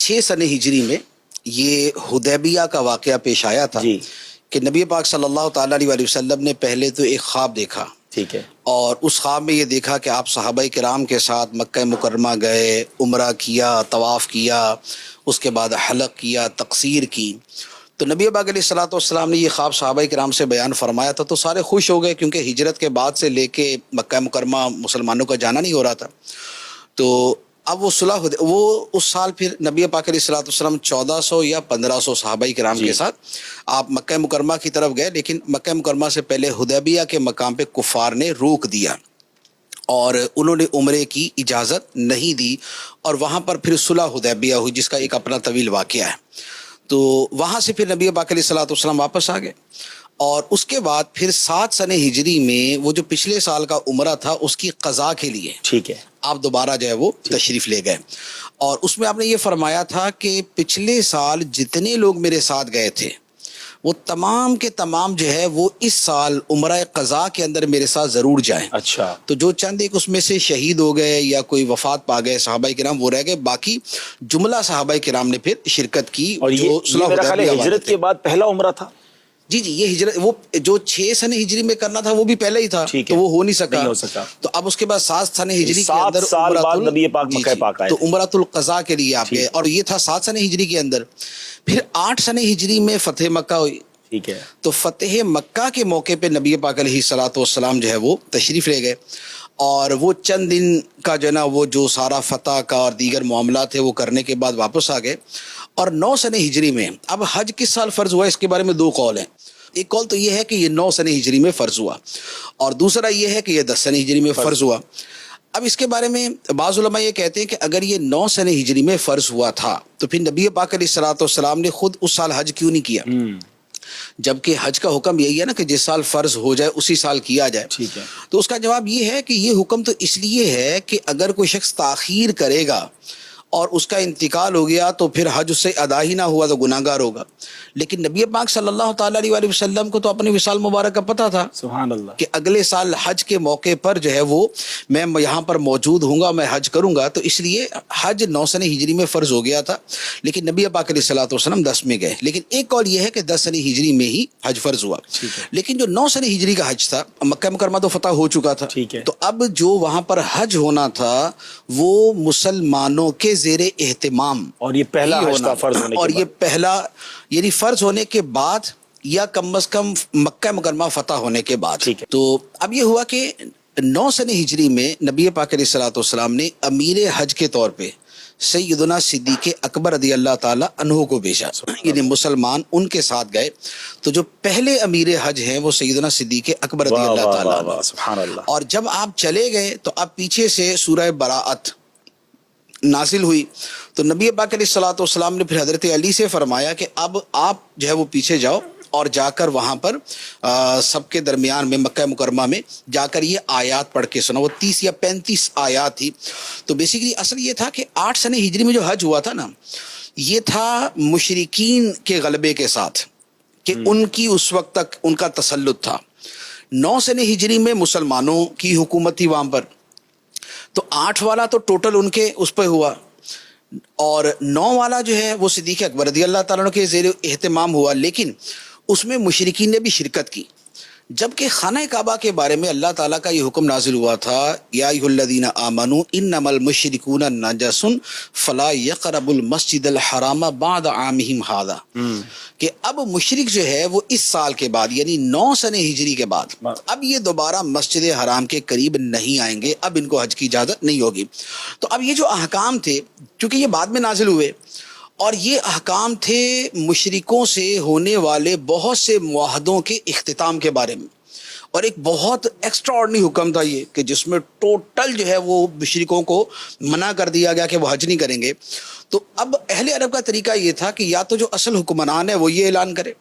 6 سن ہجری میں یہ حدیبیہ کا واقعہ پیش آیا تھا جی کہ نبی پاک صلی اللہ تعالیٰ علیہ وسلم نے پہلے تو ایک خواب دیکھا، ٹھیک ہے، اور اس خواب میں یہ دیکھا کہ آپ صحابہ کرام کے ساتھ مکہ مکرمہ گئے، عمرہ کیا، طواف کیا، اس کے بعد حلق کیا، تقصیر کی. تو نبی پاک علیہ الصلوۃ والسلام نے یہ خواب صحابہ کرام سے بیان فرمایا تھا، تو سارے خوش ہو گئے کیونکہ ہجرت کے بعد سے لے کے مکہ مکرمہ مسلمانوں کا جانا نہیں ہو رہا تھا. تو اب وہ وہ اس سال پھر نبی پاک علیہ الصلوۃ والسلام 1400 یا 1500 صحابہ کرام کے ساتھ آپ مکہ مکرمہ کی طرف گئے، لیکن مکہ مکرمہ سے پہلے حدیبیہ کے مقام پہ کفار نے روک دیا اور انہوں نے عمرے کی اجازت نہیں دی، اور وہاں پر پھر صلح حدیبیہ ہوئی جس کا ایک اپنا طویل واقعہ ہے. تو وہاں سے پھر نبی پاک علیہ الصلوۃ والسلام واپس آ گئے، اور اس کے بعد پھر 7 سن ہجری میں وہ جو پچھلے سال کا عمرہ تھا اس کی قضا کے لیے ٹھیک ہے، آپ دوبارہ جو ہے وہ تشریف لے گئے. اور اس میں آپ نے یہ فرمایا تھا کہ پچھلے سال جتنے لوگ میرے ساتھ گئے تھے وہ تمام کے تمام جو ہے وہ اس سال عمرہ قضا کے اندر میرے ساتھ ضرور جائیں. اچھا، تو جو چند ایک اس میں سے شہید ہو گئے یا کوئی وفات پا گئے صحابہ کرام وہ رہ گئے، باقی جملہ صحابہ کرام نے پھر شرکت کی. اور یہ میرا خیال ہے ہجرت کے بعد پہلا عمرہ تھا. جی یہ ہجرت وہ جو 6 سن ہجری میں کرنا تھا وہ بھی پہلے ہی تھا، تو وہ ہو نہیں سکا. تو اب اس کے بعد 7 سن ہجری کے اندر 7 سال بعد نبی پاک مکہ پاک آئے تو عمرۃ القضاء کے لیے آپ گئے، اور یہ تھا 7 سن ہجری کے اندر. پھر 8 سن ہجری میں فتح مکہ ہوئی. ٹھیک ہے، تو فتح مکہ کے موقع پہ نبی پاک علیہ الصلوۃ والسلام جو ہے وہ تشریف لے گئے، اور وہ چند دن کا جو ہے نا وہ جو سارا فتح کا اور دیگر معاملات تھے وہ کرنے کے بعد واپس آ گئے. اور 9 سن ہجری میں اب حج کس سال فرض ہوا اس کے بارے میں 2 قول ہیں. ایک قول تو یہ ہے کہ یہ 9 سن ہجری میں فرض ہوا، اور دوسرا یہ ہے کہ یہ 10 سن ہجری میں فرض ہوا. اب اس کے بارے میں بعض علماء یہ کہتے ہیں کہ اگر یہ 9 سن ہجری میں فرض ہوا تھا تو پھر نبی پاک علیہ الصلوۃ والسلام نے خود اس سال حج کیوں نہیں کیا؟ جبکہ حج کا حکم یہی ہے نا کہ جس سال فرض ہو جائے اسی سال کیا جائے. ٹھیک ہے، تو اس کا جواب یہ ہے کہ یہ حکم تو اس لیے ہے کہ اگر کوئی شخص تاخیر کرے گا اور اس کا انتقال ہو گیا تو پھر حج اس سے ادا ہی نہ ہوا تو گناہ گار ہوگا. لیکن نبی پاک صلی اللہ تعالیٰ علیہ وآلہ وسلم کو تو اپنی وصال مبارک کا پتہ تھا سبحان اللہ، کہ اگلے سال حج کے موقع پر جو ہے وہ میں یہاں پر موجود ہوں گا، میں حج کروں گا. تو اس لیے حج 9 سن ہجری میں فرض ہو گیا تھا، لیکن نبی پاک علیہ الصلوۃ والسلام 10 میں گئے. لیکن ایک قول یہ ہے کہ 10 سن ہجری میں ہی حج فرض ہوا. لیکن جو 9 سن ہجری کا حج تھا، مکہ مکرمہ تو فتح ہو چکا تھا، تو اب جو وہاں پر حج ہونا تھا وہ مسلمانوں کے زیر اہتمام، اور یہ پہلا حج تھا فرض ہونے کے اور بعد. یہ پہلا یعنی فرض ہونے کے بعد یا کم از کم مکہ مکرمہ فتح ہونے کے بعد. تو اب یہ ہوا کہ 9 سن ہجری میں نبی پاک علیہ الصلوۃ والسلام نے امیر حج کے طور پہ سیدنا صدیق اکبر رضی اللہ تعالی عنہ کو بھیجا، یعنی مسلمان ان کے ساتھ گئے. تو جو پہلے امیر حج ہیں وہ سیدنا صدیق اکبر رضی اللہ تعالی عنہ. سبحان اللہ. اور جب آپ چلے گئے تو اب پیچھے سے سورہ براءت نازل ہوئی. تو نبی پاک علیہ الصلوۃ والسلام نے پھر حضرت علی سے فرمایا کہ اب آپ جو ہے وہ پیچھے جاؤ اور جا کر وہاں پر سب کے درمیان میں مکہ مکرمہ میں جا کر یہ آیات پڑھ کے سنا. وہ 30 یا 35 آیات تھی. تو بیسیکلی اصل یہ تھا کہ 8 سن ہجری میں جو حج ہوا تھا نا یہ تھا مشرکین کے غلبے کے ساتھ، کہ ان کی اس وقت تک ان کا تسلط تھا. 9 سن ہجری میں مسلمانوں کی حکومت تھی وہاں پر، تو 8 والا تو ٹوٹل ان کے اس پہ ہوا، اور 9 والا جو ہے وہ صدیق اکبر رضی اللہ تعالیٰ عنہ کے زیر اہتمام ہوا. لیکن اس میں مشرکین نے بھی شرکت کی. جبکہ خانہ کعبہ کے بارے میں اللہ تعالیٰ کا یہ حکم نازل ہوا تھا، یا ایھا الذین آمنوا انما المشرکون نجس فلا یقربوا المسجد الحرام بعد عامہم ھذا، کہ اب مشرک جو ہے وہ اس سال کے بعد یعنی 9 سن ہجری کے بعد اب یہ دوبارہ مسجد حرام کے قریب نہیں آئیں گے، اب ان کو حج کی اجازت نہیں ہوگی. تو اب یہ جو احکام تھے چونکہ یہ بعد میں نازل ہوئے، اور یہ احکام تھے مشرکوں سے ہونے والے بہت سے معاہدوں کے اختتام کے بارے میں. اور ایک بہت ایکسٹرا آرڈنری حکم تھا یہ کہ جس میں ٹوٹل جو ہے وہ مشرکوں کو منع کر دیا گیا کہ وہ حج نہیں کریں گے. تو اب اہل عرب کا طریقہ یہ تھا کہ یا تو جو اصل حکمران ہے وہ یہ اعلان کرے،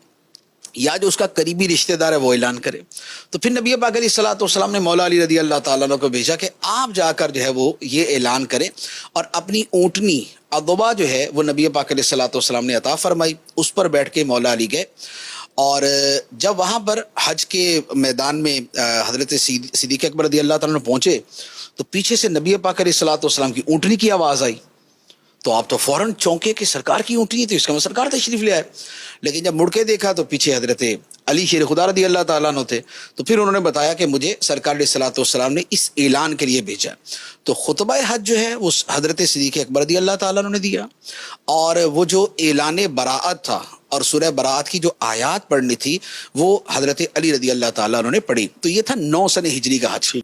یا جو اس کا قریبی رشتہ دار ہے وہ اعلان کرے. تو پھر نبی پاک علیہ الصلوۃ والسلام نے مولا علی رضی اللہ تعالیٰ عنہ کو بھیجا کہ آپ جا کر جو ہے وہ یہ اعلان کریں، اور اپنی اونٹنی ادوبا جو ہے وہ نبی پاک علیہ الصلوۃ والسلام نے عطا فرمائی، اس پر بیٹھ کے مولا علی گئے. اور جب وہاں پر حج کے میدان میں حضرت صدیق اکبر رضی اللہ تعالیٰ عنہ پہنچے تو پیچھے سے نبی پاک علیہ الصلوۃ والسلام کی اونٹنی کی آواز آئی. تو آپ تو فوراً چونکے کہ سرکار کی اونٹنی ہے تو اس کا مطلب سرکار تشریف لے آئے. لیکن جب مڑ کے دیکھا تو پیچھے حضرت علی شیر خدا رضی اللہ تعالیٰ عنہ تھے. تو پھر انہوں نے بتایا کہ مجھے سرکار علیہ الصلوۃ والسلام نے اس اعلان کے لیے بھیجا. تو خطبہ حج جو ہے وہ حضرت صدیق اکبر رضی اللہ تعالیٰ عنہ نے دیا, اور وہ جو اعلان براعت تھا اور سورہ براعت کی جو آیات پڑھنی تھی وہ حضرت علی رضی اللہ تعالیٰ عنہ نے پڑھی. تو یہ تھا 9 سن ہجری کا حج.